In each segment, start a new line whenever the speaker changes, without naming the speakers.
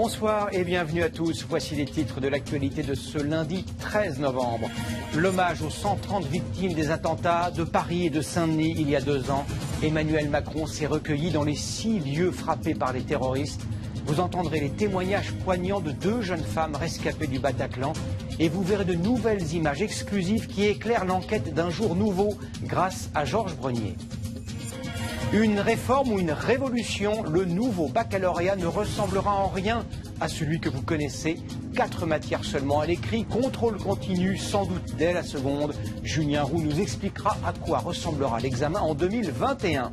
Bonsoir et bienvenue à tous. Voici les titres de l'actualité de ce lundi 13 novembre. L'hommage aux 130 victimes des attentats de Paris et de Saint-Denis il y a 2 ans. Emmanuel Macron s'est recueilli dans les 6 lieux frappés par les terroristes. Vous entendrez les témoignages poignants de 2 jeunes femmes rescapées du Bataclan. Et vous verrez de nouvelles images exclusives qui éclairent l'enquête d'un jour nouveau grâce à Georges Brenier. Une réforme ou une révolution, le nouveau baccalauréat ne ressemblera en rien à celui que vous connaissez. 4 matières seulement à l'écrit, contrôle continu, sans doute dès la seconde. Julien Roux nous expliquera à quoi ressemblera l'examen en 2021.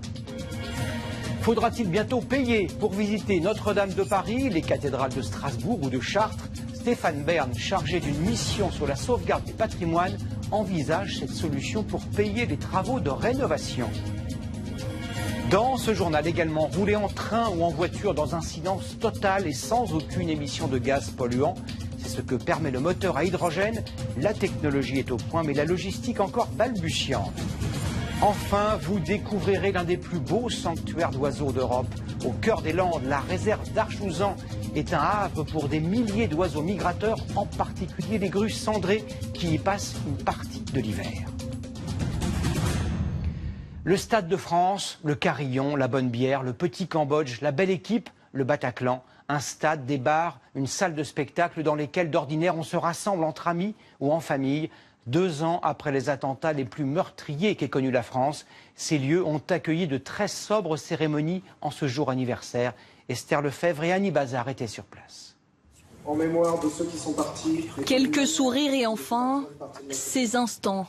Faudra-t-il bientôt payer pour visiter Notre-Dame de Paris, les cathédrales de Strasbourg ou de Chartres? Stéphane Bern, chargé d'une mission sur la sauvegarde du patrimoine, envisage cette solution pour payer les travaux de rénovation. Dans ce journal également, rouler en train ou en voiture dans un silence total et sans aucune émission de gaz polluant. C'est ce que permet le moteur à hydrogène. La technologie est au point, mais la logistique encore balbutiante. Enfin, vous découvrirez l'un des plus beaux sanctuaires d'oiseaux d'Europe. Au cœur des Landes, la réserve d'Archouzan est un havre pour des milliers d'oiseaux migrateurs, en particulier les grues cendrées qui y passent une partie de l'hiver. Le Stade de France, le Carillon, la Bonne Bière, le Petit Cambodge, la Belle Équipe, le Bataclan, un stade, des bars, une salle de spectacle dans lesquels d'ordinaire on se rassemble entre amis ou en famille. 2 ans après les attentats les plus meurtriers qu'ait connus la France, ces lieux ont accueilli de très sobres cérémonies en ce jour anniversaire. Esther Lefebvre et Annie Bazar étaient sur place.
En mémoire de ceux qui sont partis.
Quelques sourires et enfin, ces instants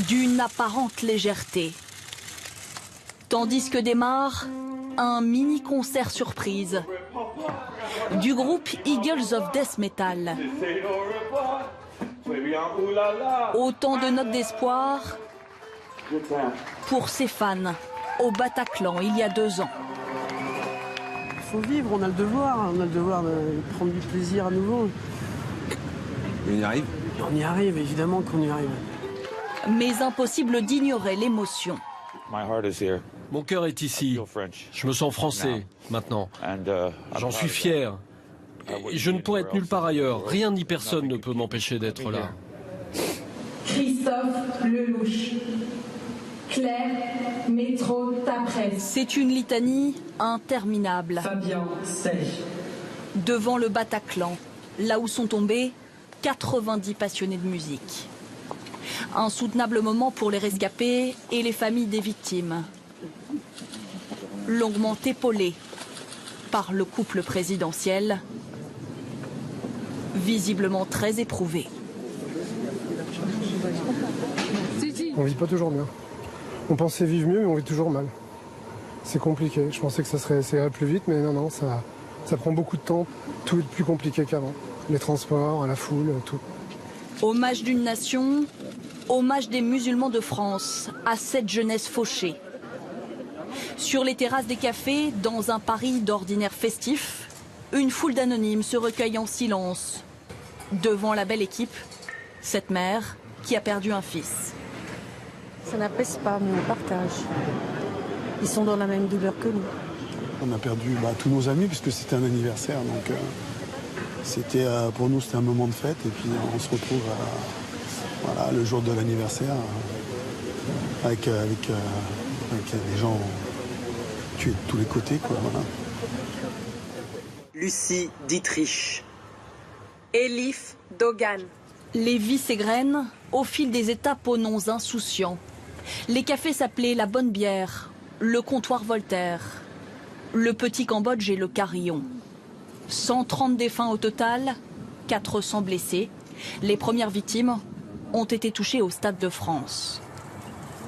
d'une apparente légèreté. Tandis que démarre un mini-concert surprise du groupe Eagles of Death Metal. Autant de notes d'espoir pour ses fans au Bataclan il y a 2 ans.
Il faut vivre, on a le devoir de prendre du plaisir à nouveau.
On y arrive?
On y arrive, évidemment qu'on y arrive.
Mais impossible d'ignorer l'émotion.
Mon cœur est ici. Je me sens français maintenant. J'en suis fier. Et je ne pourrais être nulle part ailleurs. Rien ni personne ne peut m'empêcher d'être là.
Christophe Lelouch. Claire, métro, ta presse.
C'est une litanie interminable.
Fabien Sey.
Devant le Bataclan, là où sont tombés 90 passionnés de musique. Un soutenable moment pour les rescapés et les familles des victimes. Longuement épaulés par le couple présidentiel, visiblement très éprouvé.
On vit pas toujours bien. On pensait vivre mieux, mais on vit toujours mal. C'est compliqué. Je pensais que ça irait plus vite, mais non, ça prend beaucoup de temps. Tout est plus compliqué qu'avant. Les transports, la foule, tout.
Hommage d'une nation, hommage des musulmans de France à cette jeunesse fauchée. Sur les terrasses des cafés, dans un Paris d'ordinaire festif, une foule d'anonymes se recueille en silence. Devant la Belle Équipe, cette mère qui a perdu un fils.
Ça n'apaise pas, mais on partage. Ils sont dans la même douleur que nous.
On a perdu tous nos amis puisque c'était un anniversaire. Donc pour nous, c'était un moment de fête. Et puis on se retrouve le jour de l'anniversaire avec des gens tués de tous les côtés, quoi, voilà.
Lucie Dietrich. Elif Dogan.
Les vies s'égrènent au fil des étapes aux noms insouciants. Les cafés s'appelaient la Bonne Bière, le comptoir Voltaire, le Petit Cambodge et le Carillon. 130 défunts au total, 400 blessés. Les premières victimes ont été touchées au Stade de France.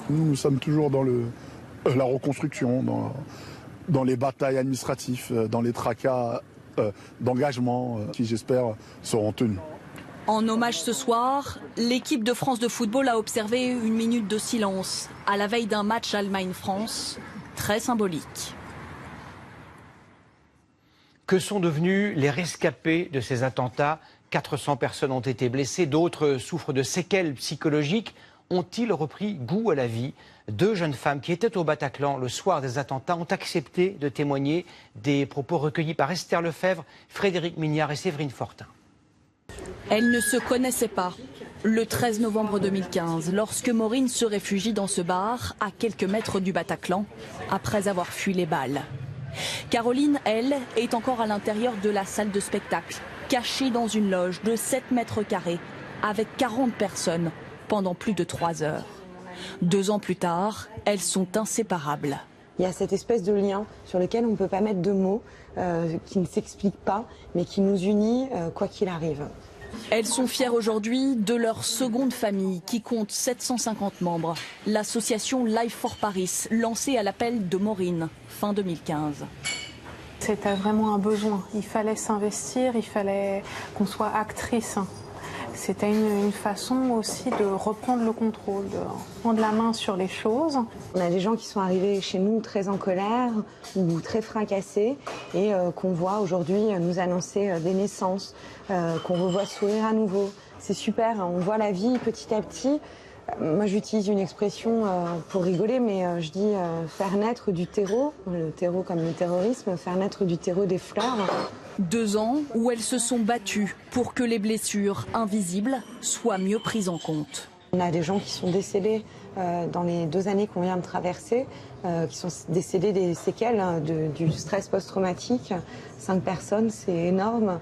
Nous sommes toujours dans la reconstruction, dans les batailles administratives, dans les tracas d'engagement qui, j'espère, seront tenus.
En hommage ce soir, l'équipe de France de football a observé une minute de silence à la veille d'un match Allemagne-France très symbolique.
Que sont devenus les rescapés de ces attentats? 400 personnes ont été blessées, d'autres souffrent de séquelles psychologiques. ont-ils repris goût à la vie? 2 jeunes femmes qui étaient au Bataclan le soir des attentats ont accepté de témoigner. Des propos recueillis par Esther Lefebvre, Frédéric Mignard et Séverine Fortin.
Elles ne se connaissaient pas. Le 13 novembre 2015, lorsque Maureen se réfugie dans ce bar, à quelques mètres du Bataclan, après avoir fui les balles. Caroline, elle, est encore à l'intérieur de la salle de spectacle, cachée dans une loge de 7 mètres carrés, avec 40 personnes, pendant plus de 3 heures. 2 ans plus tard, elles sont inséparables.
Il y a cette espèce de lien sur lequel on ne peut pas mettre de mots, qui ne s'explique pas, mais qui nous unit quoi qu'il arrive.
Elles sont fières aujourd'hui de leur seconde famille qui compte 750 membres. L'association Life for Paris, lancée à l'appel de Maureen, fin 2015.
C'était vraiment un besoin. Il fallait s'investir, il fallait qu'on soit actrice. C'était une façon aussi de reprendre le contrôle, de prendre la main sur les choses.
On a des gens qui sont arrivés chez nous très en colère ou très fracassés et qu'on voit aujourd'hui nous annoncer des naissances, qu'on revoit sourire à nouveau. C'est super, on voit la vie petit à petit. Moi j'utilise une expression pour rigoler, mais je dis faire naître du terreau, le terreau comme le terrorisme, faire naître du terreau des fleurs.
2 ans où elles se sont battues pour que les blessures invisibles soient mieux prises en compte.
On a des gens qui sont décédés dans les 2 années qu'on vient de traverser, qui sont décédés des séquelles du stress post-traumatique. 5 personnes, c'est énorme.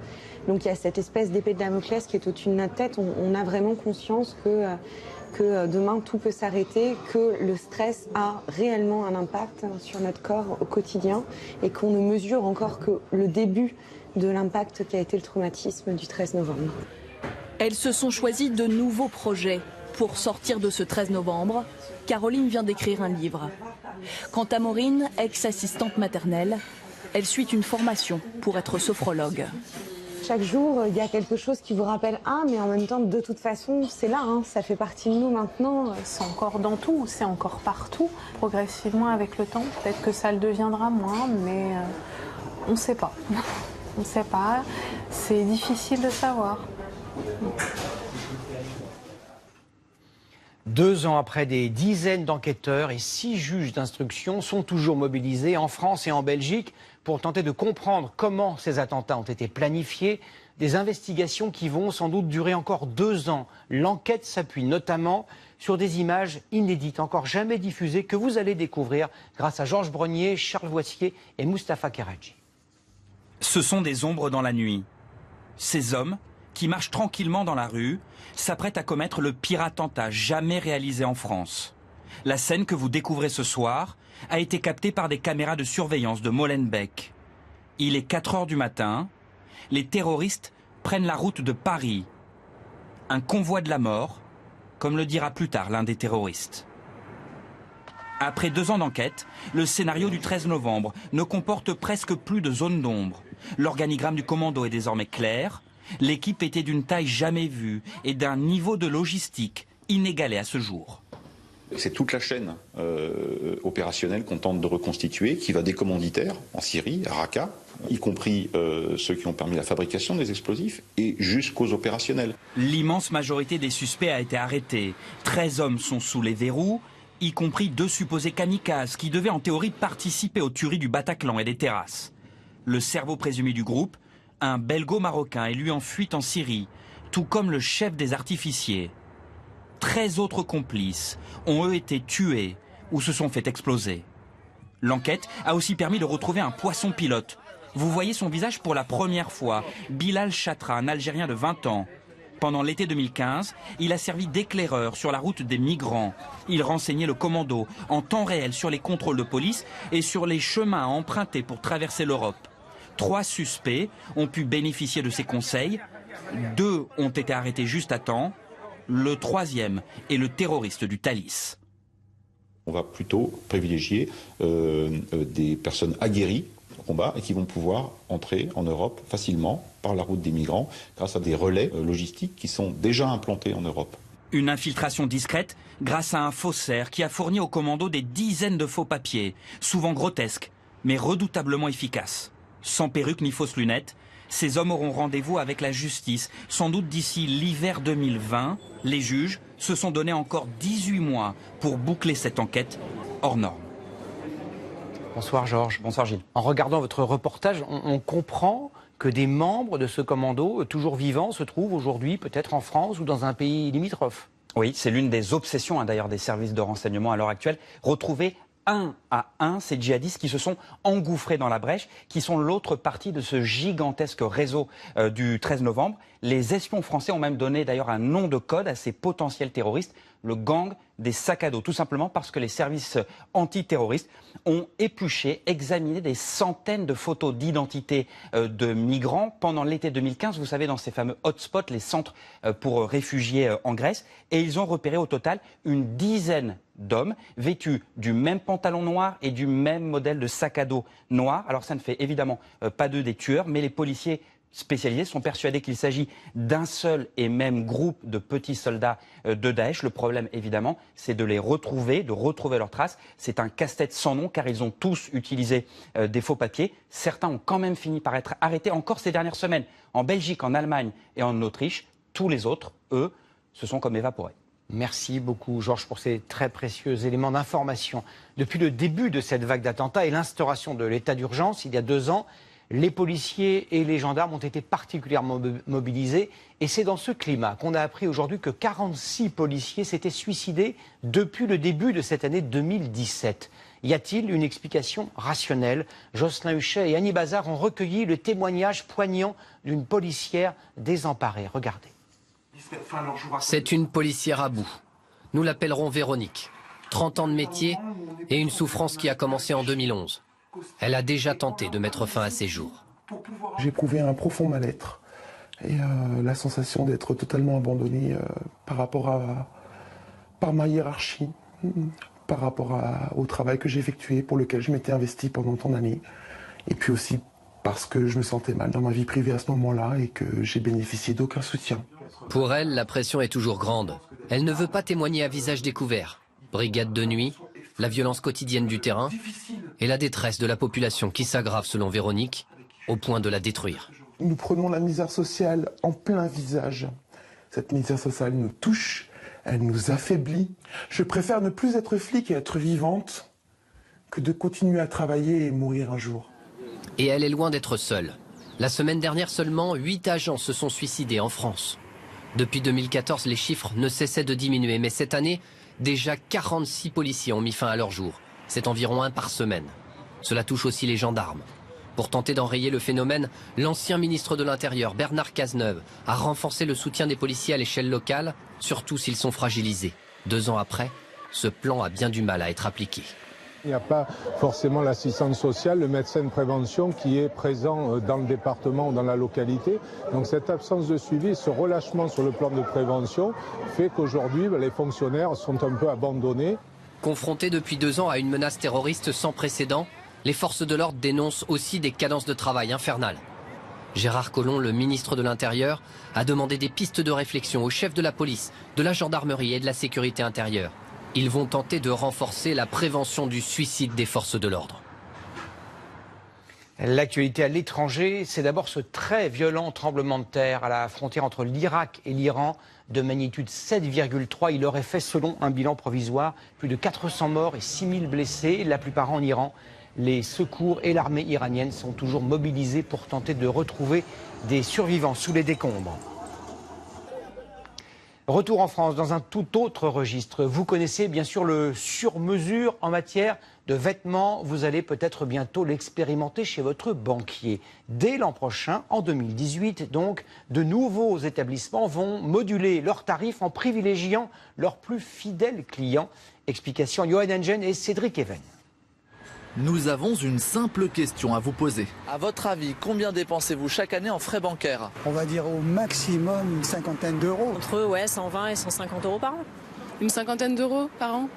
Donc il y a cette espèce d'épée de Damoclès qui est au-dessus de notre tête. On a vraiment conscience que demain tout peut s'arrêter, que le stress a réellement un impact sur notre corps au quotidien et qu'on ne mesure encore que le début de l'impact qu'a été le traumatisme du 13 novembre.
Elles se sont choisies de nouveaux projets. Pour sortir de ce 13 novembre, Caroline vient d'écrire un livre. Quant à Maureen, ex-assistante maternelle, elle suit une formation pour être sophrologue.
Chaque jour, il y a quelque chose qui vous rappelle « Ah, mais en même temps, de toute façon, c'est là, hein, ça fait partie de nous maintenant. »
C'est encore dans tout, c'est encore partout. Progressivement, avec le temps, peut-être que ça le deviendra moins, mais on ne sait pas. On ne sait pas, c'est difficile de savoir.
2 ans après, des dizaines d'enquêteurs et 6 juges d'instruction sont toujours mobilisés en France et en Belgique pour tenter de comprendre comment ces attentats ont été planifiés. Des investigations qui vont sans doute durer encore 2 ans. L'enquête s'appuie notamment sur des images inédites, encore jamais diffusées, que vous allez découvrir grâce à Georges Brenier, Charles Voissier et Mustapha Keradji.
Ce sont des ombres dans la nuit. Ces hommes, qui marchent tranquillement dans la rue, s'apprêtent à commettre le pire attentat jamais réalisé en France. La scène que vous découvrez ce soir a été captée par des caméras de surveillance de Molenbeek. Il est 4 heures du matin. Les terroristes prennent la route de Paris. Un convoi de la mort, comme le dira plus tard l'un des terroristes. Après 2 ans d'enquête, le scénario du 13 novembre ne comporte presque plus de zone d'ombre. L'organigramme du commando est désormais clair. L'équipe était d'une taille jamais vue et d'un niveau de logistique inégalé à ce jour.
C'est toute la chaîne opérationnelle qu'on tente de reconstituer, qui va des commanditaires en Syrie, à Raqqa, y compris ceux qui ont permis la fabrication des explosifs, et jusqu'aux opérationnels.
L'immense majorité des suspects a été arrêtée. 13 hommes sont sous les verrous, y compris 2 supposés kamikazes qui devaient en théorie participer aux tueries du Bataclan et des terrasses. Le cerveau présumé du groupe, un belgo-marocain, est lui en fuite en Syrie, tout comme le chef des artificiers. 13 autres complices ont eux été tués ou se sont fait exploser. L'enquête a aussi permis de retrouver un poisson pilote. Vous voyez son visage pour la première fois, Bilal Chatra, un Algérien de 20 ans. Pendant l'été 2015, il a servi d'éclaireur sur la route des migrants. Il renseignait le commando en temps réel sur les contrôles de police et sur les chemins à emprunter pour traverser l'Europe. 3 suspects ont pu bénéficier de ses conseils. 2 ont été arrêtés juste à temps. Le 3e est le terroriste du Thalys.
On va plutôt privilégier des personnes aguerries au combat et qui vont pouvoir entrer en Europe facilement par la route des migrants grâce à des relais logistiques qui sont déjà implantés en Europe.
Une infiltration discrète grâce à un faussaire qui a fourni au commando des dizaines de faux papiers, souvent grotesques, mais redoutablement efficaces. Sans perruque ni fausses lunettes, Ces hommes auront rendez-vous avec la justice, sans doute d'ici l'hiver 2020. Les juges se sont donné encore 18 mois pour boucler cette enquête hors norme.
Bonsoir Georges.
Bonsoir Gilles.
En regardant votre reportage, on comprend que des membres de ce commando, toujours vivants, se trouvent aujourd'hui peut-être en France ou dans un pays limitrophe.
Oui, c'est l'une des obsessions d'ailleurs des services de renseignement à l'heure actuelle. Retrouver un à un ces djihadistes qui se sont engouffrés dans la brèche, qui sont l'autre partie de ce gigantesque réseau du 13 novembre. Les espions français ont même donné d'ailleurs un nom de code à ces potentiels terroristes, le gang des sacs à dos, tout simplement parce que les services antiterroristes ont épluché, examiné des centaines de photos d'identité de migrants pendant l'été 2015, vous savez, dans ces fameux hotspots, les centres pour réfugiés en Grèce, et ils ont repéré au total une dizaine d'hommes vêtus du même pantalon noir et du même modèle de sac à dos noir. Alors ça ne fait évidemment pas d'eux des tueurs, mais les policiers spécialisés sont persuadés qu'il s'agit d'un seul et même groupe de petits soldats de Daesh. Le problème, évidemment, c'est de les retrouver, de retrouver leurs traces. C'est un casse-tête sans nom car ils ont tous utilisé des faux papiers. Certains ont quand même fini par être arrêtés encore ces dernières semaines en Belgique, en Allemagne et en Autriche. Tous les autres, eux, se sont comme évaporés.
Merci beaucoup Georges pour ces très précieux éléments d'information. Depuis le début de cette vague d'attentats et l'instauration de l'état d'urgence il y a 2 ans, les policiers et les gendarmes ont été particulièrement mobilisés. Et c'est dans ce climat qu'on a appris aujourd'hui que 46 policiers s'étaient suicidés depuis le début de cette année 2017. Y a-t-il une explication rationnelle? Jocelyn Huchet et Annie Bazard ont recueilli le témoignage poignant d'une policière désemparée. Regardez.
C'est une policière à bout. Nous l'appellerons Véronique. 30 ans de métier et une souffrance qui a commencé en 2011. Elle a déjà tenté de mettre fin à ses jours.
J'ai éprouvé un profond mal-être et la sensation d'être totalement abandonné par ma hiérarchie, par rapport au travail que j'ai effectué, pour lequel je m'étais investi pendant tant d'années, et puis aussi parce que je me sentais mal dans ma vie privée à ce moment-là et que j'ai bénéficié d'aucun soutien.
Pour elle, la pression est toujours grande. Elle ne veut pas témoigner à visage découvert. Brigade de nuit, la violence quotidienne du terrain et la détresse de la population qui s'aggrave selon Véronique, au point de la détruire.
Nous prenons la misère sociale en plein visage. Cette misère sociale nous touche, elle nous affaiblit. Je préfère ne plus être flic et être vivante que de continuer à travailler et mourir un jour.
Et elle est loin d'être seule. La semaine dernière seulement, 8 agents se sont suicidés en France. Depuis 2014, les chiffres ne cessaient de diminuer, mais cette année, déjà 46 policiers ont mis fin à leur jour. C'est environ 1 par semaine. Cela touche aussi les gendarmes. Pour tenter d'enrayer le phénomène, l'ancien ministre de l'Intérieur, Bernard Cazeneuve, a renforcé le soutien des policiers à l'échelle locale, surtout s'ils sont fragilisés. 2 ans après, ce plan a bien du mal à être appliqué.
Il n'y a pas forcément l'assistance sociale, le médecin de prévention qui est présent dans le département ou dans la localité. Donc cette absence de suivi, ce relâchement sur le plan de prévention fait qu'aujourd'hui les fonctionnaires sont un peu abandonnés.
Confrontés depuis 2 ans à une menace terroriste sans précédent, les forces de l'ordre dénoncent aussi des cadences de travail infernales. Gérard Collomb, le ministre de l'Intérieur, a demandé des pistes de réflexion aux chefs de la police, de la gendarmerie et de la sécurité intérieure. Ils vont tenter de renforcer la prévention du suicide des forces de l'ordre.
L'actualité à l'étranger, c'est d'abord ce très violent tremblement de terre à la frontière entre l'Irak et l'Iran de magnitude 7,3. Il aurait fait, selon un bilan provisoire, plus de 400 morts et 6000 blessés, la plupart en Iran. Les secours et l'armée iranienne sont toujours mobilisés pour tenter de retrouver des survivants sous les décombres. Retour en France dans un tout autre registre. Vous connaissez bien sûr le sur-mesure en matière de vêtements. Vous allez peut-être bientôt l'expérimenter chez votre banquier. Dès l'an prochain, en 2018 donc, de nouveaux établissements vont moduler leurs tarifs en privilégiant leurs plus fidèles clients. Explication Johan Engen et Cédric Even.
Nous avons une simple question à vous poser. À votre avis, combien dépensez-vous chaque année en frais bancaires?
On va dire au maximum une cinquantaine d'euros.
Entre 120 et 150 euros par an.
Une cinquantaine d'euros par an?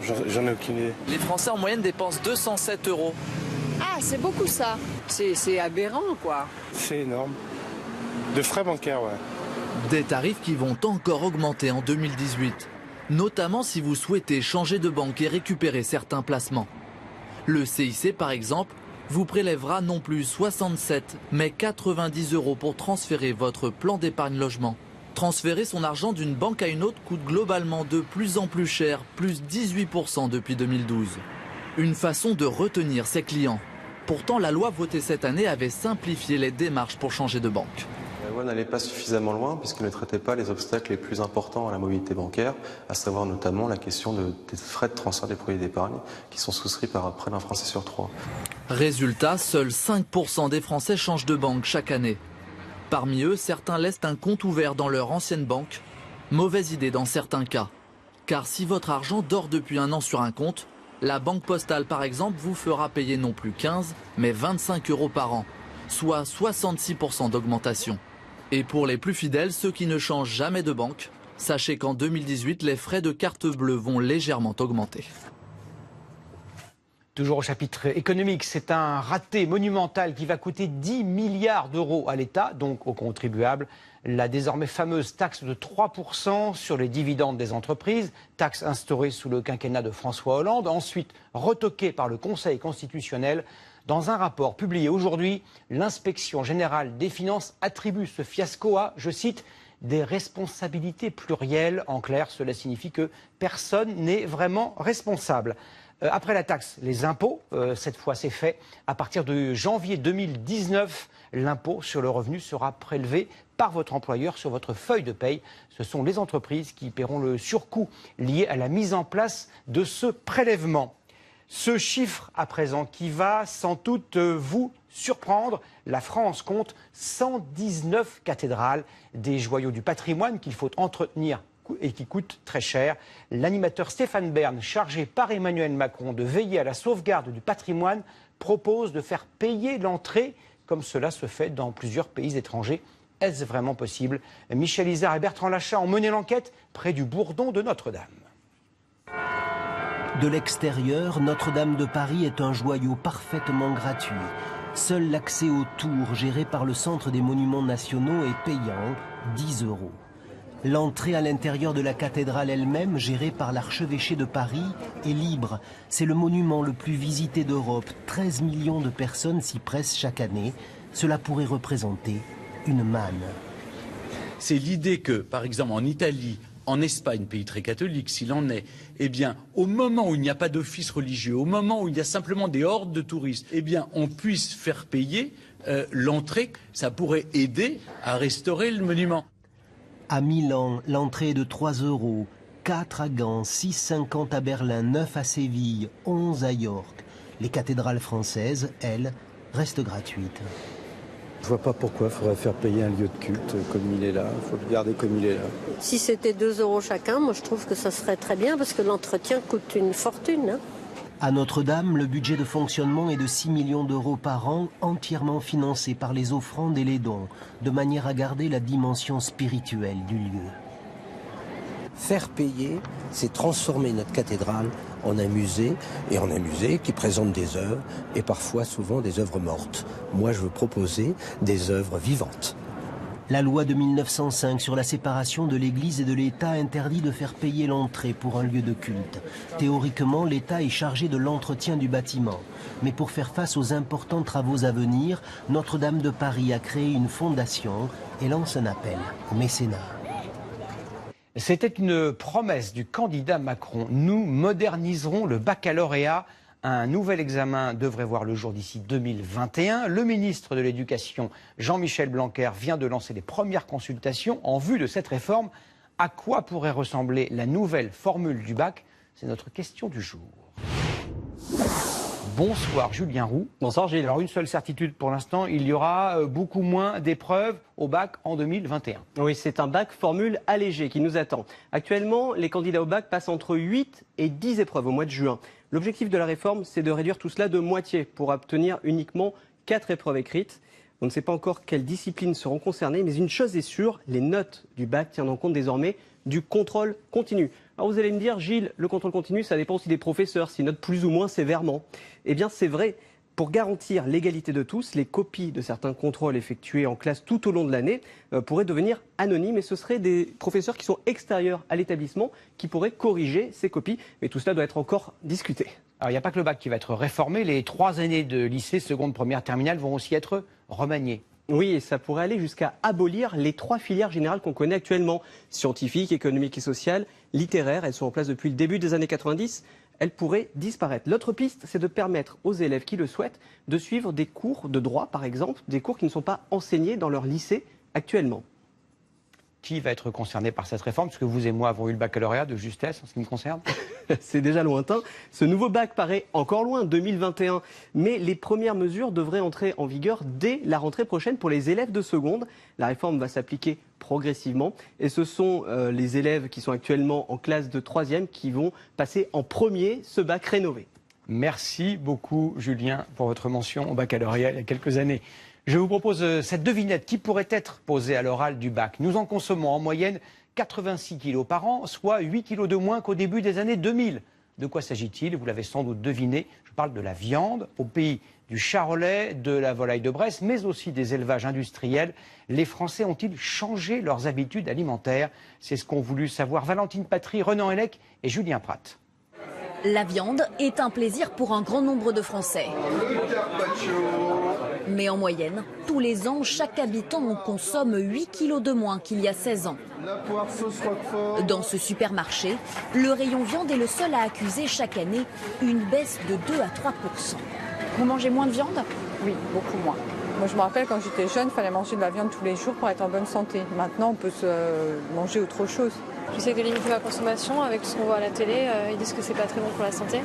J'en ai aucune idée. Les Français en moyenne dépensent 207 euros.
Ah, c'est beaucoup ça.
C'est aberrant, quoi.
C'est énorme. De frais bancaires, ouais.
Des tarifs qui vont encore augmenter en 2018. Notamment si vous souhaitez changer de banque et récupérer certains placements. Le CIC, par exemple, vous prélèvera non plus 67, mais 90 € pour transférer votre plan d'épargne logement. Transférer son argent d'une banque à une autre coûte globalement de plus en plus cher, plus 18% depuis 2012. Une façon de retenir ses clients. Pourtant, la loi votée cette année avait simplifié les démarches pour changer de banque.
La loi n'allait pas suffisamment loin puisqu'elle ne traitait pas les obstacles les plus importants à la mobilité bancaire, à savoir notamment la question des frais de transfert des produits d'épargne qui sont souscrits par près d'un Français sur 3.
Résultat, seuls 5% des Français changent de banque chaque année. Parmi eux, certains laissent un compte ouvert dans leur ancienne banque. Mauvaise idée dans certains cas. Car si votre argent dort depuis un an sur un compte, la Banque Postale, par exemple, vous fera payer non plus 15, mais 25 € par an, soit 66% d'augmentation. Et pour les plus fidèles, ceux qui ne changent jamais de banque, sachez qu'en 2018, les frais de carte bleue vont légèrement augmenter.
Toujours au chapitre économique, c'est un raté monumental qui va coûter 10 milliards d'euros à l'État, donc aux contribuables. La désormais fameuse taxe de 3% sur les dividendes des entreprises, taxe instaurée sous le quinquennat de François Hollande, ensuite retoquée par le Conseil constitutionnel. Dans un rapport publié aujourd'hui, l'inspection générale des finances attribue ce fiasco à, je cite, des responsabilités plurielles. En clair, cela signifie que personne n'est vraiment responsable. Après la taxe, les impôts, cette fois c'est fait. À partir de janvier 2019, l'impôt sur le revenu sera prélevé par votre employeur sur votre feuille de paye. Ce sont les entreprises qui paieront le surcoût lié à la mise en place de ce prélèvement. Ce chiffre à présent qui va sans doute vous surprendre, la France compte 119 cathédrales, des joyaux du patrimoine qu'il faut entretenir et qui coûtent très cher. L'animateur Stéphane Bern, chargé par Emmanuel Macron de veiller à la sauvegarde du patrimoine, propose de faire payer l'entrée comme cela se fait dans plusieurs pays étrangers. Est-ce vraiment possible? Michel Izard et Bertrand Lachat ont mené l'enquête près du bourdon de Notre-Dame.
De l'extérieur, Notre-Dame de Paris est un joyau parfaitement gratuit. Seul l'accès aux tours géré par le Centre des Monuments Nationaux est payant, 10 €. L'entrée à l'intérieur de la cathédrale elle-même, gérée par l'archevêché de Paris, est libre. C'est le monument le plus visité d'Europe. 13 millions de personnes s'y pressent chaque année. Cela pourrait représenter une manne.
C'est l'idée que, par exemple, en Italie, en Espagne, pays très catholique, s'il en est, eh bien, au moment où il n'y a pas d'office religieux, au moment où il y a simplement des hordes de touristes, eh bien, on puisse faire payer l'entrée. Ça pourrait aider à restaurer le monument.
À Milan, l'entrée est de 3 €, 4 à Gand, 6,50 à Berlin, 9 à Séville, 11 à York. Les cathédrales françaises, elles, restent gratuites.
Je ne vois pas pourquoi il faudrait faire payer un lieu de culte comme il est là. Il faut le garder comme il est là.
Si c'était 2 € chacun, moi je trouve que ça serait très bien parce que l'entretien coûte une fortune. Hein.
À Notre-Dame, le budget de fonctionnement est de 6 millions d'euros par an, entièrement financé par les offrandes et les dons, de manière à garder la dimension spirituelle du lieu.
Faire payer, c'est transformer notre cathédrale en un musée, et en un musée qui présente des œuvres, et parfois souvent des œuvres mortes. Moi, je veux proposer des œuvres vivantes.
La loi de 1905 sur la séparation de l'Église et de l'État interdit de faire payer l'entrée pour un lieu de culte. Théoriquement, l'État est chargé de l'entretien du bâtiment. Mais pour faire face aux importants travaux à venir, Notre-Dame de Paris a créé une fondation et lance un appel au mécénat.
C'était une promesse du candidat Macron. Nous moderniserons le baccalauréat. Un nouvel examen devrait voir le jour d'ici 2021. Le ministre de l'Éducation, Jean-Michel Blanquer, vient de lancer les premières consultations en vue de cette réforme. À quoi pourrait ressembler la nouvelle formule du bac? C'est notre question du jour. Bonsoir Julien Roux.
Bonsoir Gilles.
Alors une seule certitude pour l'instant, il y aura beaucoup moins d'épreuves au bac en 2021.
Oui, c'est un bac formule allégé qui nous attend. Actuellement, les candidats au bac passent entre 8 et 10 épreuves au mois de juin. L'objectif de la réforme, c'est de réduire tout cela de moitié pour obtenir uniquement 4 épreuves écrites. On ne sait pas encore quelles disciplines seront concernées, mais une chose est sûre, les notes du bac tiennent en compte désormais du contrôle continu. Alors vous allez me dire, Gilles, le contrôle continu, ça dépend aussi des professeurs, s'ils notent plus ou moins sévèrement. Eh bien, c'est vrai. Pour garantir l'égalité de tous, les copies de certains contrôles effectués en classe tout au long de l'année pourraient devenir anonymes et ce seraient des professeurs qui sont extérieurs à l'établissement qui pourraient corriger ces copies. Mais tout cela doit être encore discuté.
Alors, il n'y a pas que le bac qui va être réformé. Les 3 années de lycée, seconde, première, terminale vont aussi être remaniées.
Oui, et ça pourrait aller jusqu'à abolir les 3 filières générales qu'on connaît actuellement. Scientifiques, économiques et sociales, littéraires. Elles sont en place depuis le début des années 90. Elles pourraient disparaître. L'autre piste, c'est de permettre aux élèves qui le souhaitent de suivre des cours de droit, par exemple, des cours qui ne sont pas enseignés dans leur lycée actuellement.
Qui va être concerné par cette réforme? Parce que vous et moi avons eu le baccalauréat de justesse en ce qui me concerne.
C'est déjà lointain. Ce nouveau bac paraît encore loin, 2021. Mais les premières mesures devraient entrer en vigueur dès la rentrée prochaine pour les élèves de seconde. La réforme va s'appliquer progressivement. Et ce sont les élèves qui sont actuellement en classe de 3e qui vont passer en premier ce bac rénové.
Merci beaucoup, Julien, pour votre mention au baccalauréat il y a quelques années. Je vous propose cette devinette qui pourrait être posée à l'oral du bac. Nous en consommons en moyenne 86 kilos par an, soit 8 kilos de moins qu'au début des années 2000. De quoi s'agit-il? Vous l'avez sans doute deviné, je parle de la viande. Au pays du charolais, de la volaille de Bresse, mais aussi des élevages industriels, les Français ont-ils changé leurs habitudes alimentaires? C'est ce qu'ont voulu savoir Valentine Patry, Renan Hellec et Julien Prat.
La viande est un plaisir pour un grand nombre de Français. Mais en moyenne, tous les ans, chaque habitant en consomme 8 kilos de moins qu'il y a 16 ans. Dans ce supermarché, le rayon viande est le seul à accuser chaque année une baisse de 2 à 3%.
Vous mangez moins de viande? Oui, beaucoup moins. Moi, je me rappelle quand j'étais jeune, il fallait manger de la viande tous les jours pour être en bonne santé. Maintenant, on peut manger autre chose.
J'essaie de limiter ma consommation avec ce qu'on voit à la télé. Ils disent que c'est pas très bon pour la santé.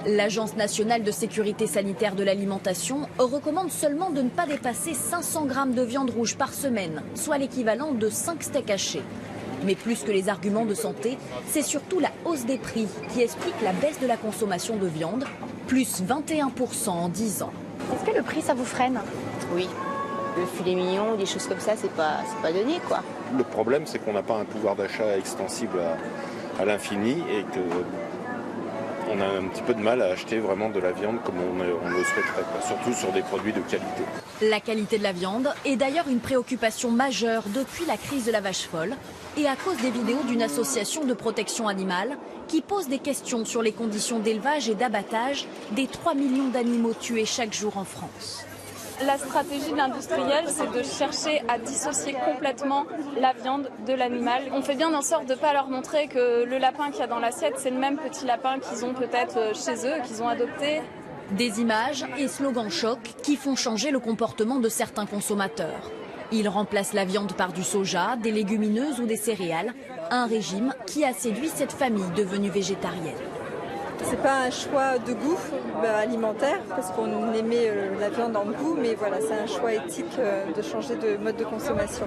L'Agence nationale de sécurité sanitaire de l'alimentation recommande seulement de ne pas dépasser 500 grammes de viande rouge par semaine, soit l'équivalent de 5 steaks hachés. Mais plus que les arguments de santé, c'est surtout la hausse des prix qui explique la baisse de la consommation de viande, plus 21% en 10 ans.
Est-ce que le prix, ça vous freine?
Oui. Le filet mignon, des choses comme ça, c'est pas donné, quoi.
Le problème, c'est qu'on n'a pas un pouvoir d'achat extensible à l'infini et que on a un petit peu de mal à acheter vraiment de la viande comme on le souhaiterait, quoi. Surtout sur des produits de qualité.
La qualité de la viande est d'ailleurs une préoccupation majeure depuis la crise de la vache folle et à cause des vidéos d'une association de protection animale qui pose des questions sur les conditions d'élevage et d'abattage des 3 millions d'animaux tués chaque jour en France.
La stratégie de l'industriel, c'est de chercher à dissocier complètement la viande de l'animal. On fait bien en sorte de ne pas leur montrer que le lapin qu'il y a dans l'assiette, c'est le même petit lapin qu'ils ont peut-être chez eux, qu'ils ont adopté.
Des images et slogans chocs qui font changer le comportement de certains consommateurs. Ils remplacent la viande par du soja, des légumineuses ou des céréales, un régime qui a séduit cette famille devenue végétarienne.
C'est pas un choix de goût alimentaire, parce qu'on aimait la viande en goût, mais voilà, c'est un choix éthique de changer de mode de consommation.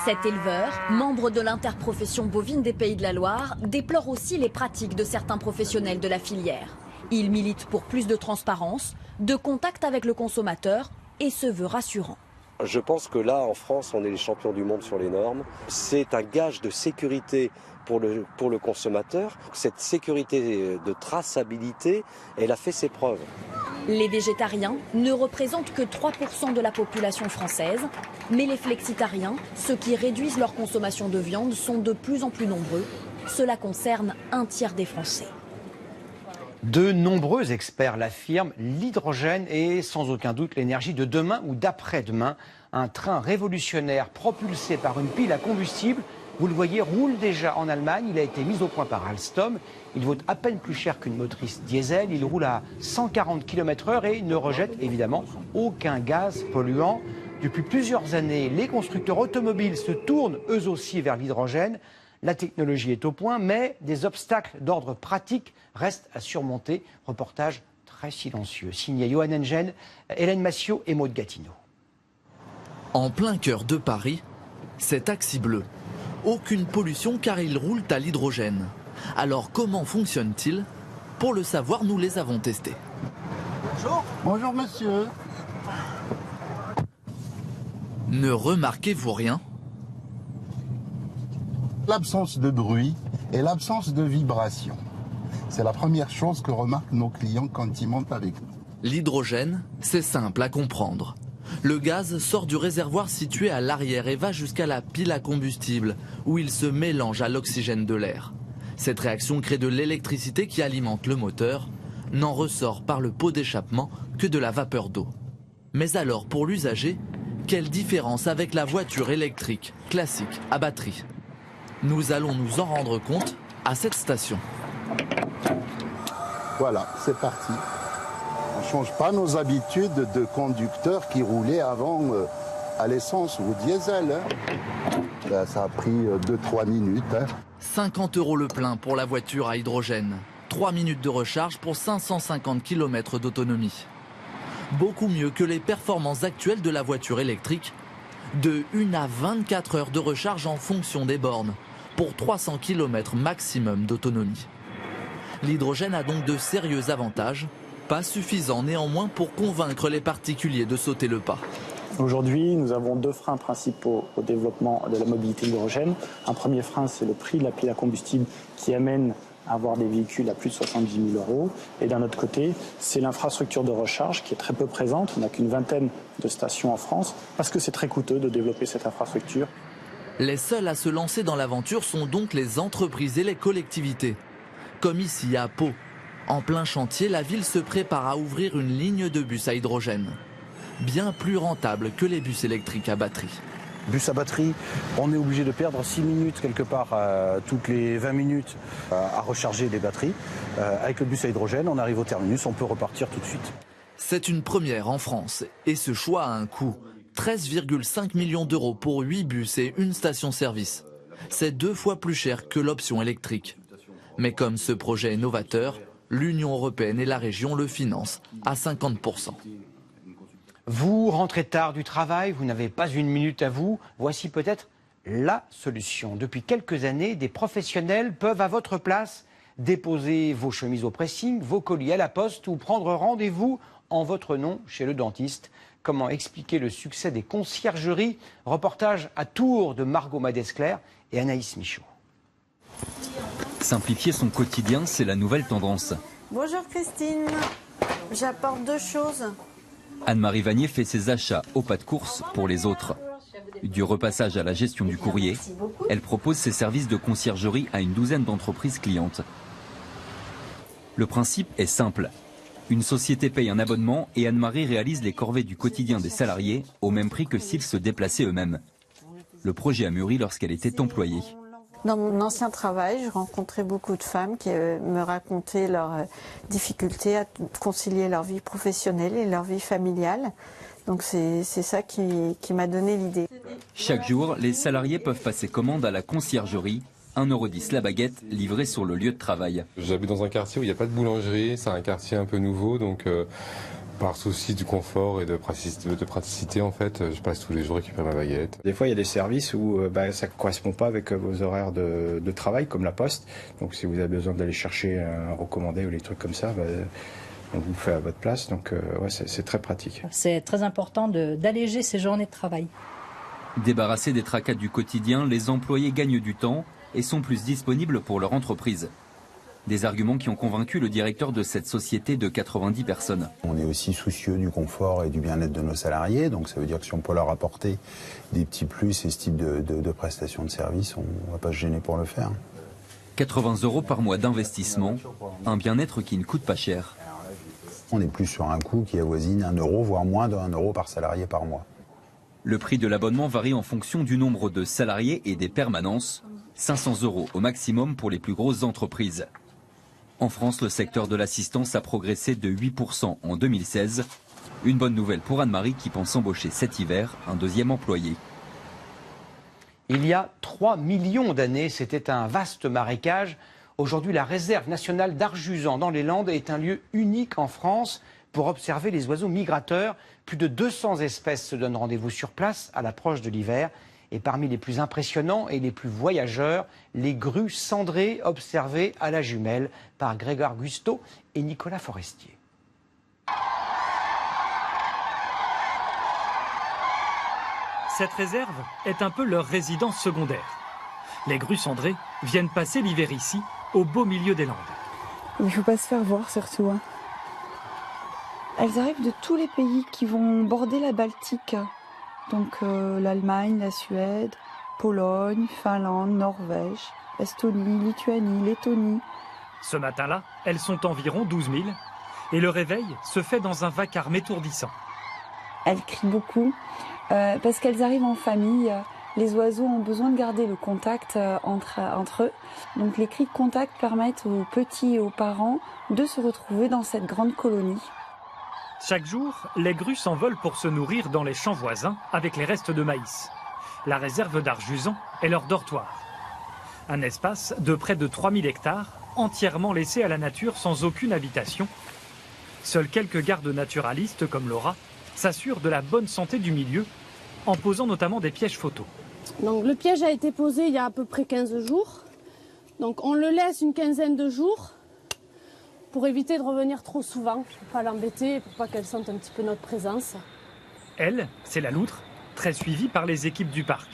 Cet éleveur, membre de l'interprofession bovine des Pays de la Loire, déplore aussi les pratiques de certains professionnels de la filière. Il milite pour plus de transparence, de contact avec le consommateur et se veut rassurant.
Je pense que là, en France, on est les champions du monde sur les normes. C'est un gage de sécurité pour le consommateur. Cette sécurité de traçabilité, elle a fait ses preuves.
Les végétariens ne représentent que 3% de la population française, mais les flexitariens, ceux qui réduisent leur consommation de viande, sont de plus en plus nombreux. Cela concerne un tiers des Français.
De nombreux experts l'affirment, l'hydrogène est sans aucun doute l'énergie de demain ou d'après-demain. Un train révolutionnaire propulsé par une pile à combustible, vous le voyez, roule déjà en Allemagne. Il a été mis au point par Alstom. Il vaut à peine plus cher qu'une motrice diesel. Il roule à 140 km/h et ne rejette évidemment aucun gaz polluant. Depuis plusieurs années, les constructeurs automobiles se tournent eux aussi vers l'hydrogène. La technologie est au point, mais des obstacles d'ordre pratique restent à surmonter. Reportage très silencieux, signé Johan Engen, Hélène Massiot et Maud Gatineau.
En plein cœur de Paris, c'est taxi bleu. Aucune pollution car ils roulent à l'hydrogène. Alors comment fonctionne-t-il? Pour le savoir, nous les avons testés.
Bonjour. Bonjour monsieur.
Ne remarquez-vous rien?
L'absence de bruit et l'absence de vibration. C'est la première chose que remarquent nos clients quand ils montent avec nous.
L'hydrogène, c'est simple à comprendre. Le gaz sort du réservoir situé à l'arrière et va jusqu'à la pile à combustible, où il se mélange à l'oxygène de l'air. Cette réaction crée de l'électricité qui alimente le moteur. n'en ressort par le pot d'échappement que de la vapeur d'eau. Mais alors pour l'usager, quelle différence avec la voiture électrique classique à batterie? Nous allons nous en rendre compte à cette station.
Voilà, c'est parti. On ne change pas nos habitudes de conducteurs qui roulaient avant à l'essence ou au diesel. Là, ça a pris 2-3 minutes.
50 € le plein pour la voiture à hydrogène. 3 minutes de recharge pour 550 km d'autonomie. Beaucoup mieux que les performances actuelles de la voiture électrique. De 1 à 24 heures de recharge en fonction des bornes, pour 300 km maximum d'autonomie. L'hydrogène a donc de sérieux avantages, pas suffisants néanmoins pour convaincre les particuliers de sauter le pas.
Aujourd'hui, nous avons 2 freins principaux au développement de la mobilité hydrogène. Un premier frein, c'est le prix de la pile à combustible qui amène à avoir des véhicules à plus de 70 000 €. Et d'un autre côté, c'est l'infrastructure de recharge qui est très peu présente. On n'a qu'une vingtaine de stations en France parce que c'est très coûteux de développer cette infrastructure.
Les seuls à se lancer dans l'aventure sont donc les entreprises et les collectivités. Comme ici à Pau. En plein chantier, la ville se prépare à ouvrir une ligne de bus à hydrogène. Bien plus rentable que les bus électriques à batterie.
Bus à batterie, on est obligé de perdre 6 minutes quelque part toutes les 20 minutes à recharger les batteries. Avec le bus à hydrogène, on arrive au terminus, on peut repartir tout de suite.
C'est une première en France et ce choix a un coût. 13,5 millions € pour 8 bus et une station-service. C'est 2 fois plus cher que l'option électrique. Mais comme ce projet est novateur, l'Union européenne et la région le financent à 50%.
Vous rentrez tard du travail, vous n'avez pas une minute à vous. Voici peut-être la solution. Depuis quelques années, des professionnels peuvent à votre place déposer vos chemises au pressing, vos colis à la poste ou prendre rendez-vous en votre nom chez le dentiste. Comment expliquer le succès des conciergeries? Reportage à Tours de Margot Madescler et Anaïs Michaud.
Simplifier son quotidien, c'est la nouvelle tendance.
Bonjour Christine, j'apporte 2 choses.
Anne-Marie Vanier fait ses achats au pas de course pour les autres. Du repassage à la gestion du courrier, elle propose ses services de conciergerie à une douzaine d'entreprises clientes. Le principe est simple. Une société paye un abonnement et Anne-Marie réalise les corvées du quotidien des salariés au même prix que s'ils se déplaçaient eux-mêmes. Le projet a mûri lorsqu'elle était employée.
Dans mon ancien travail, je rencontrais beaucoup de femmes qui me racontaient leurs difficultés à concilier leur vie professionnelle et leur vie familiale. Donc c'est ça qui m'a donné l'idée.
Chaque jour, les salariés peuvent passer commande à la conciergerie. 1,10 € la baguette, livrée sur le lieu de travail.
J'habite dans un quartier où il n'y a pas de boulangerie, c'est un quartier un peu nouveau, donc par souci du confort et de praticité, en fait, je passe tous les jours récupérer ma baguette.
Des fois, il y a des services où ça ne correspond pas avec vos horaires de travail, comme la poste. Donc si vous avez besoin d'aller chercher un recommandé ou les trucs comme ça, on vous le fait à votre place. Donc ouais, c'est très pratique.
C'est très important d'alléger ces journées de travail.
Débarrassés des tracas du quotidien, les employés gagnent du temps et sont plus disponibles pour leur entreprise. Des arguments qui ont convaincu le directeur de cette société de 90 personnes.
On est aussi soucieux du confort et du bien-être de nos salariés, donc ça veut dire que si on peut leur apporter des petits plus et ce type de prestations de services, on ne va pas se gêner pour le faire.
80 € par mois d'investissement, un bien-être qui ne coûte pas cher.
On est plus sur un coût qui avoisine 1 €, voire moins de 1 € par salarié par mois.
Le prix de l'abonnement varie en fonction du nombre de salariés et des permanences. 500 € au maximum pour les plus grosses entreprises. En France, le secteur de l'assistance a progressé de 8% en 2016. Une bonne nouvelle pour Anne-Marie qui pense embaucher cet hiver un deuxième employé.
Il y a 3 millions d'années, c'était un vaste marécage. Aujourd'hui, la réserve nationale d'Arjuzan dans les Landes est un lieu unique en France pour observer les oiseaux migrateurs. Plus de 200 espèces se donnent rendez-vous sur place à l'approche de l'hiver. Et parmi les plus impressionnants et les plus voyageurs, les grues cendrées observées à la Jumelle par Grégoire Gusteau et Nicolas Forestier.
Cette réserve est un peu leur résidence secondaire. Les grues cendrées viennent passer l'hiver ici, au beau milieu des Landes.
Il ne faut pas se faire voir surtout. Elles arrivent de tous les pays qui vont border la Baltique. Donc l'Allemagne, la Suède, Pologne, Finlande, Norvège, Estonie, Lituanie, Lettonie.
Ce matin-là, elles sont environ 12 000. Et le réveil se fait dans un vacarme étourdissant.
Elles crient beaucoup parce qu'elles arrivent en famille. Les oiseaux ont besoin de garder le contact entre eux. Donc les cris de contact permettent aux petits et aux parents de se retrouver dans cette grande colonie.
Chaque jour, les grues s'envolent pour se nourrir dans les champs voisins avec les restes de maïs. La réserve d'Arjuzan est leur dortoir. Un espace de près de 3000 hectares, entièrement laissé à la nature sans aucune habitation. Seuls quelques gardes naturalistes comme Laura s'assurent de la bonne santé du milieu en posant notamment des pièges photos.
Donc, le piège a été posé il y a à peu près 15 jours. Donc on le laisse une quinzaine de jours pour éviter de revenir trop souvent, pour pas l'embêter, pour pas qu'elle sente un petit peu notre présence.
Elle, c'est la loutre, très suivie par les équipes du parc.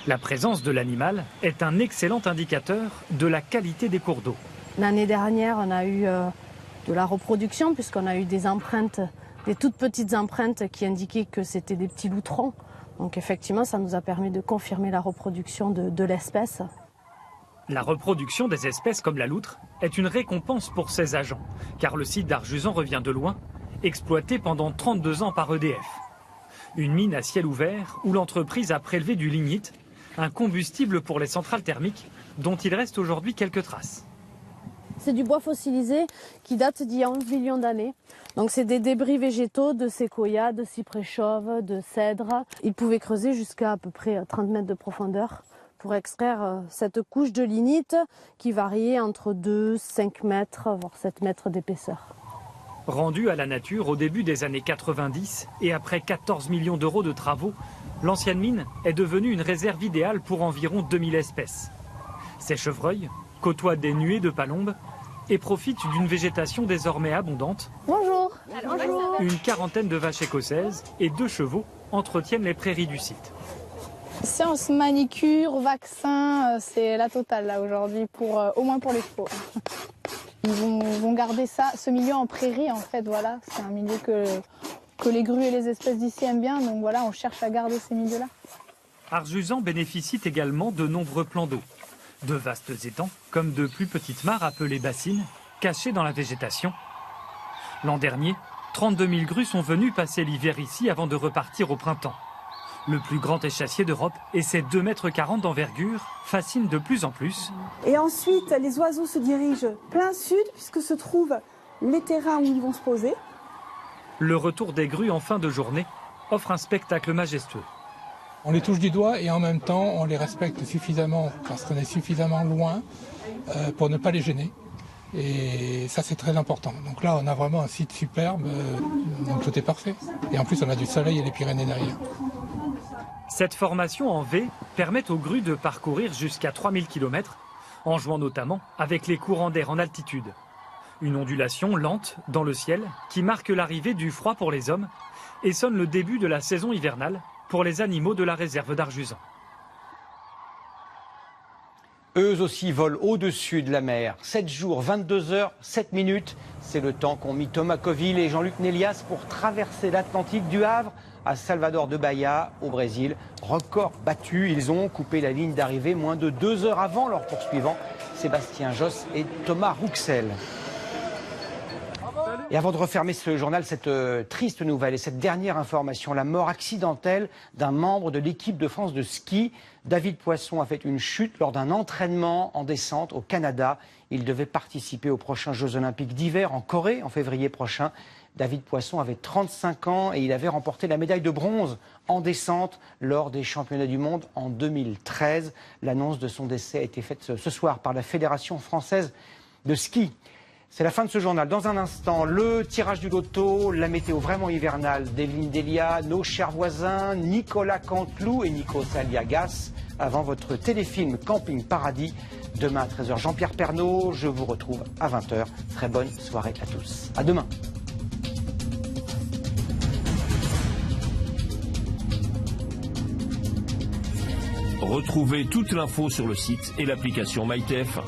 La présence de l'animal est un excellent indicateur de la qualité des cours d'eau.
L'année dernière, on a eu de la reproduction puisqu'on a eu des empreintes, des toutes petites empreintes qui indiquaient que c'était des petits loutrons. Donc effectivement, ça nous a permis de confirmer la reproduction de l'espèce.
La reproduction des espèces comme la loutre est une récompense pour ses agents, car le site d'Arjuzan revient de loin, exploité pendant 32 ans par EDF. Une mine à ciel ouvert où l'entreprise a prélevé du lignite, un combustible pour les centrales thermiques dont il reste aujourd'hui quelques traces.
C'est du bois fossilisé qui date d'il y a 11 millions d'années. Donc c'est des débris végétaux de séquoia, de cyprès chauve, de cèdre. Ils pouvaient creuser jusqu'à à peu près 30 mètres de profondeur pour extraire cette couche de lignite qui variait entre 2, 5 mètres, voire 7 mètres d'épaisseur.
Rendue à la nature au début des années 90 et après 14 millions d'euros de travaux, l'ancienne mine est devenue une réserve idéale pour environ 2000 espèces. Ces chevreuils côtoient des nuées de palombes et profitent d'une végétation désormais abondante.
Bonjour.
Bonjour. Une quarantaine de vaches écossaises et 2 chevaux entretiennent les prairies du site.
Science, manicure, vaccin, c'est la totale là aujourd'hui, au moins pour les chevaux. Ils vont garder ce milieu en prairie en fait, voilà. C'est un milieu que les grues et les espèces d'ici aiment bien, donc voilà, on cherche à garder ces milieux-là.
Arjuzan bénéficie également de nombreux plans d'eau. De vastes étangs, comme de plus petites mares appelées bassines, cachées dans la végétation. L'an dernier, 32 000 grues sont venues passer l'hiver ici avant de repartir au printemps. Le plus grand échassier d'Europe et ses 2,40 mètres d'envergure fascinent de plus en plus.
Et ensuite, les oiseaux se dirigent plein sud, puisque se trouvent les terrains où ils vont se poser.
Le retour des grues en fin de journée offre un spectacle majestueux.
On les touche du doigt et en même temps, on les respecte suffisamment parce qu'on est suffisamment loin pour ne pas les gêner. Et ça, c'est très important. Donc là, on a vraiment un site superbe, donc tout est parfait. Et en plus, on a du soleil et les Pyrénées derrière.
Cette formation en V permet aux grues de parcourir jusqu'à 3000 km, en jouant notamment avec les courants d'air en altitude. Une ondulation lente dans le ciel qui marque l'arrivée du froid pour les hommes et sonne le début de la saison hivernale pour les animaux de la réserve d'Arjuzan.
Eux aussi volent au-dessus de la mer. 7 jours, 22 heures, 7 minutes. C'est le temps qu'ont mis Thomas Coville et Jean-Luc Nélias pour traverser l'Atlantique du Havre à Salvador de Bahia, au Brésil. Record battu, ils ont coupé la ligne d'arrivée moins de 2 heures avant leurs poursuivants, Sébastien Josse et Thomas Rouxel. Et avant de refermer ce journal, cette triste nouvelle et cette dernière information, la mort accidentelle d'un membre de l'équipe de France de ski. David Poisson a fait une chute lors d'un entraînement en descente au Canada. Il devait participer aux prochains Jeux Olympiques d'hiver en Corée en février prochain. David Poisson avait 35 ans et il avait remporté la médaille de bronze en descente lors des championnats du monde en 2013. L'annonce de son décès a été faite ce soir par la Fédération française de ski. C'est la fin de ce journal. Dans un instant, le tirage du loto, la météo vraiment hivernale d'Evelyne Delia, nos chers voisins Nicolas Canteloup et Nikos Aliagas, avant votre téléfilm Camping Paradis. Demain à 13h, Jean-Pierre Pernaut. Je vous retrouve à 20h. Très bonne soirée à tous. À demain.
Retrouvez toute l'info sur le site et l'application MyTF1.